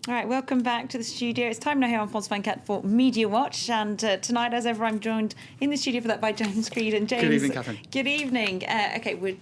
All right, welcome back to the studio. It's time now here on Fonz Fan Cat for Media Watch. And tonight, as ever, I'm joined in the studio for that by James Creed. And James, good evening, Catherine. Good evening. Okay, we're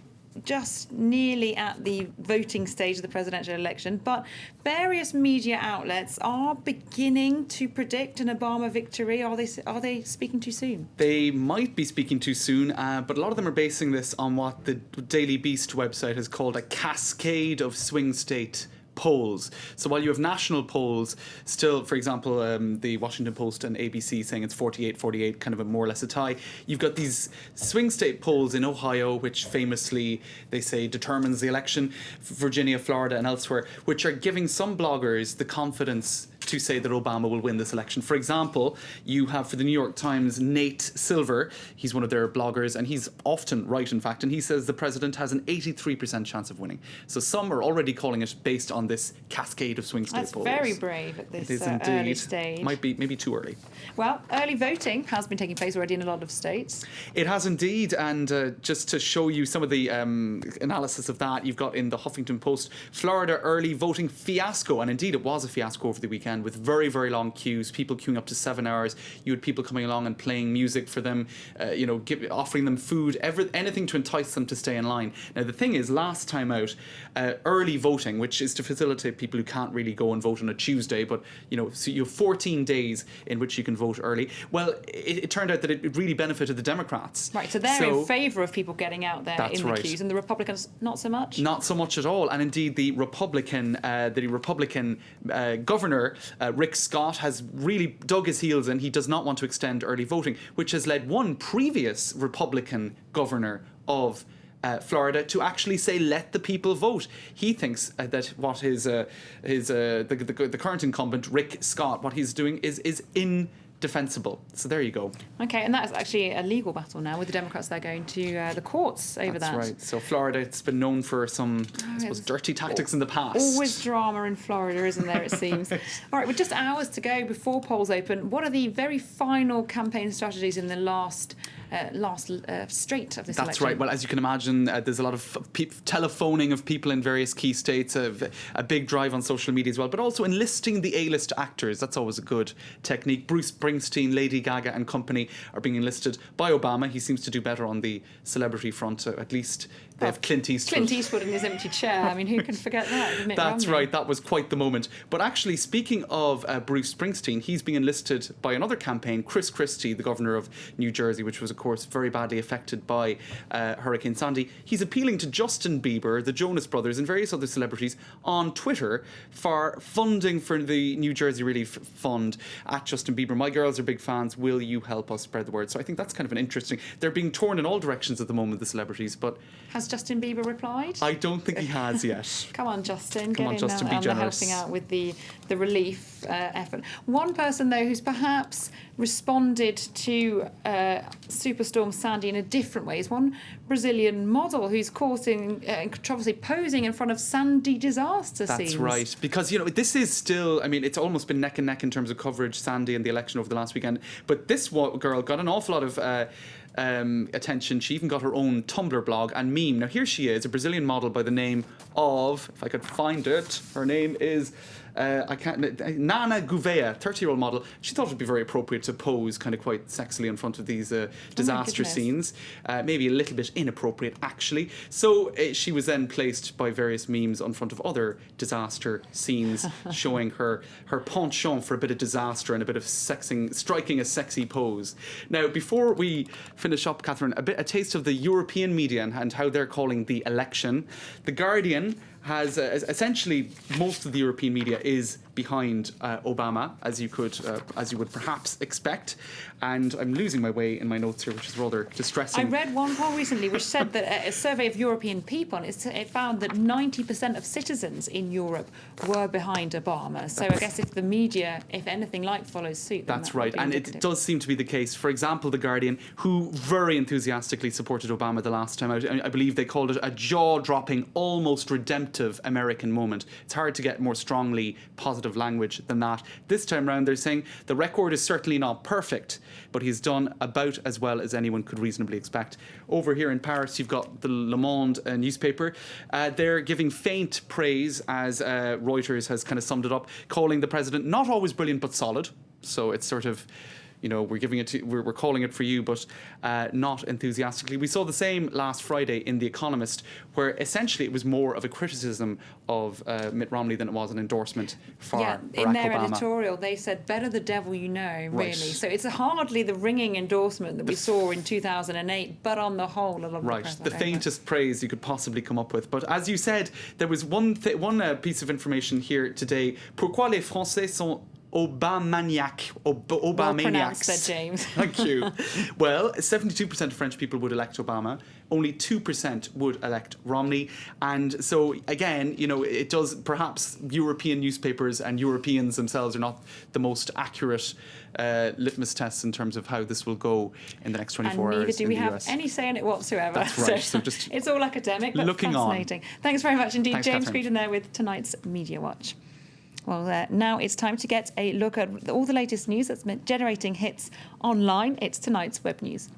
just nearly at the voting stage of the presidential election, but various media outlets are beginning to predict an Obama victory. Are they speaking too soon? They might be speaking too soon, but a lot of them are basing this on what the Daily Beast website has called a cascade of swing state polls. So while you have national polls still, for example, the Washington Post and ABC saying it's 48-48, kind of a more or less a tie, you've got these swing state polls in Ohio, which famously they say determines the election, Virginia, Florida and elsewhere, which are giving some bloggers the confidence to say that Obama will win this election. For example, you have for the New York Times Nate Silver. He's one of their bloggers and he's often right, in fact, and he says the president has an 83% chance of winning. So some are already calling it based on this cascade of swing state polls. That's very brave at this it is early stage. Might be maybe too early. Well, early voting has been taking place already in a lot of states. It has indeed, and just to show you some of the analysis of that, you've got in the Huffington Post, Florida early voting fiasco, and indeed it was a fiasco over the weekend with very, very long queues, people queuing up to 7 hours. You had people coming along and playing music for them, offering them food, anything to entice them to stay in line. Now the thing is, last time out, early voting, which is to facilitate people who can't really go and vote on a Tuesday, but so you have 14 days in which you can vote early. Well, it turned out that it really benefited the Democrats. Right, so they're in favour of people getting out there in the queues, and the Republicans not so much? Not so much at all. And indeed, the Republican governor, Rick Scott, has really dug his heels in. He does not want to extend early voting, which has led one previous Republican governor of Florida to actually say, let the people vote. He thinks that what the current incumbent, Rick Scott, what he's doing is indefensible. So there you go. Okay, and that's actually a legal battle now with the Democrats. They're going to the courts over that. That's right. So Florida, it's been known for some, I suppose, dirty tactics in the past. Always drama in Florida, isn't there, it seems. All right, with just hours to go before polls open, what are the very final campaign strategies in the last straight of this election? That's right. Well, as you can imagine, there's a lot of telephoning of people in various key states, a big drive on social media as well, but also enlisting the A-list actors. That's always a good technique. Bruce Springsteen, Lady Gaga and company are being enlisted by Obama. He seems to do better on the celebrity front, at least. They have Clint Eastwood. Clint Eastwood in his empty chair. I mean, who can forget that? That's right. That was quite the moment. But actually, speaking of Bruce Springsteen, he's being enlisted by another campaign, Chris Christie, the governor of New Jersey, which was, of course, very badly affected by Hurricane Sandy. He's appealing to Justin Bieber, the Jonas Brothers, and various other celebrities on Twitter for funding for the New Jersey Relief Fund at Justin Bieber. My girls are big fans. Will you help us spread the word? So I think that's kind of an interesting... They're being torn in all directions at the moment, the celebrities, but... Has Justin Bieber replied? I don't think he has yet. Come on, Justin. Come on, Justin, be generous. Helping out with the relief effort. One person, though, who's perhaps responded to Superstorm Sandy in a different way is one Brazilian model who's causing controversy, posing in front of Sandy disaster scenes. That's right. Because, this is still, it's almost been neck and neck in terms of coverage, Sandy and the election over the last weekend. But this girl got an awful lot of attention. She even got her own Tumblr blog and meme. Now, here she is, a Brazilian model by the name of, if I could find it, her name is... Nana Gouveia, 30-year-old model. She thought it would be very appropriate to pose kind of quite sexily in front of these disaster scenes. Maybe a little bit inappropriate, actually. So she was then placed by various memes in front of other disaster scenes, showing her penchant for a bit of disaster and a bit of striking a sexy pose. Now, before we finish up, Catherine, a taste of the European media and how they're calling the election. The Guardian has essentially most of the European media is behind Obama, as you would perhaps expect. And I'm losing my way in my notes here, which is rather distressing. I read one poll recently which said that a survey of European people, it found that 90% of citizens in Europe were behind Obama. So I guess if the media, if anything like, follows suit, then that's right. And it does seem to be the case. For example, The Guardian, who very enthusiastically supported Obama the last time out, I believe they called it a jaw-dropping, almost redemptive American moment. It's hard to get more strongly positive of language than that. This time around, they're saying the record is certainly not perfect, but he's done about as well as anyone could reasonably expect. Over here in Paris, you've got the Le Monde newspaper. They're giving faint praise, as Reuters has kind of summed it up, calling the president not always brilliant but solid. So it's sort of, we're giving it we're calling it for you, but not enthusiastically. We saw the same last Friday in The Economist, where essentially it was more of a criticism of Mitt Romney than it was an endorsement for Barack in their Obama. editorial, they said, better the devil you know, really. Right. So it's hardly the ringing endorsement that we saw in 2008, but on the whole, a lot of Right, the faintest praise you could possibly come up with. But as you said, there was one piece of information here today. Pourquoi les Français sont Obamaniacs. Well pronounced there, James. Thank you. Well, 72% of French people would elect Obama. Only 2% would elect Romney. And so, again, it does, perhaps European newspapers and Europeans themselves are not the most accurate litmus tests in terms of how this will go in the next 24 hours. And neither do we have US. any say in it whatsoever. That's right. So just it's all academic, but looking fascinating. Thanks very much indeed. Thanks, James Catherine. Creighton there with tonight's Media Watch. Well, now it's time to get a look at all the latest news that's been generating hits online. It's tonight's Web News.